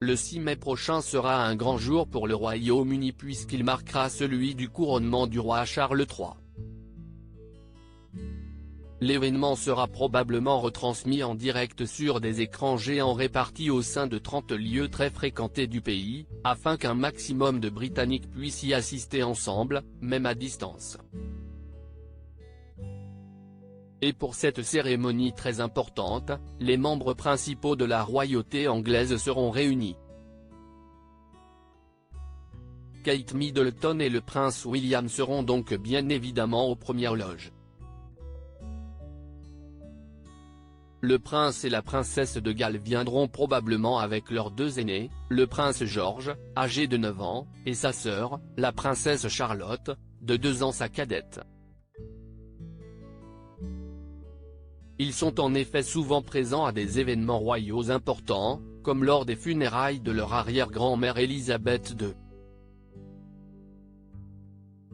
Le 6 mai prochain sera un grand jour pour le Royaume-Uni puisqu'il marquera celui du couronnement du roi Charles III. L'événement sera probablement retransmis en direct sur des écrans géants répartis au sein de 30 lieux très fréquentés du pays, afin qu'un maximum de Britanniques puissent y assister ensemble, même à distance. Et pour cette cérémonie très importante, les membres principaux de la royauté anglaise seront réunis. Kate Middleton et le prince William seront donc bien évidemment aux premières loges. Le prince et la princesse de Galles viendront probablement avec leurs deux aînés, le prince George, âgé de 9 ans, et sa sœur, la princesse Charlotte, de 2 ans sa cadette. Ils sont en effet souvent présents à des événements royaux importants, comme lors des funérailles de leur arrière-grand-mère Élisabeth II.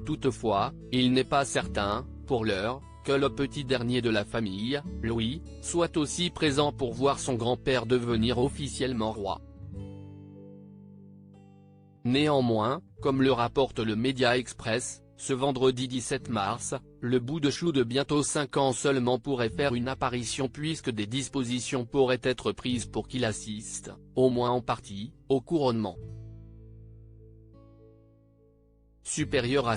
Toutefois, il n'est pas certain, pour l'heure, que le petit dernier de la famille, Louis, soit aussi présent pour voir son grand-père devenir officiellement roi. Néanmoins, comme le rapporte le Media Express, ce vendredi 17 mars, le bout de chou de bientôt 5 ans seulement pourrait faire une apparition puisque des dispositions pourraient être prises pour qu'il assiste, au moins en partie, au couronnement. Supérieur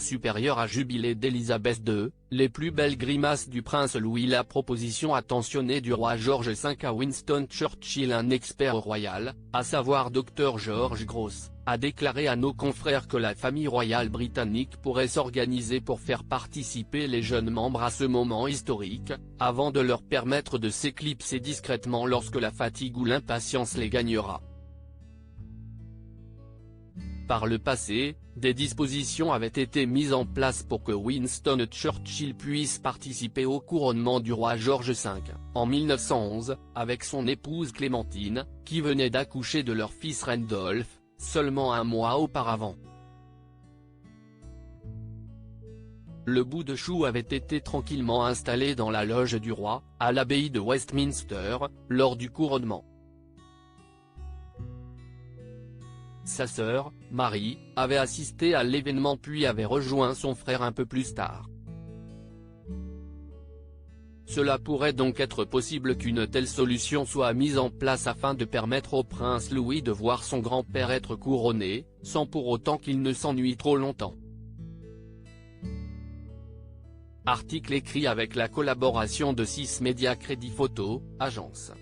à jubilé d'Élisabeth II, les plus belles grimaces du prince Louis. La proposition attentionnée du roi George V à Winston Churchill. Un expert royal, à savoir Dr George Gross, a déclaré à nos confrères que la famille royale britannique pourrait s'organiser pour faire participer les jeunes membres à ce moment historique, avant de leur permettre de s'éclipser discrètement lorsque la fatigue ou l'impatience les gagnera. Par le passé, des dispositions avaient été mises en place pour que Winston Churchill puisse participer au couronnement du roi George V, en 1911, avec son épouse Clémentine, qui venait d'accoucher de leur fils Randolph, seulement un mois auparavant. Le bout de chou avait été tranquillement installé dans la loge du roi, à l'abbaye de Westminster, lors du couronnement. Sa sœur, Marie, avait assisté à l'événement puis avait rejoint son frère un peu plus tard. Cela pourrait donc être possible qu'une telle solution soit mise en place afin de permettre au prince Louis de voir son grand-père être couronné, sans pour autant qu'il ne s'ennuie trop longtemps. Article écrit avec la collaboration de 6 Médias Crédit Photo, agence.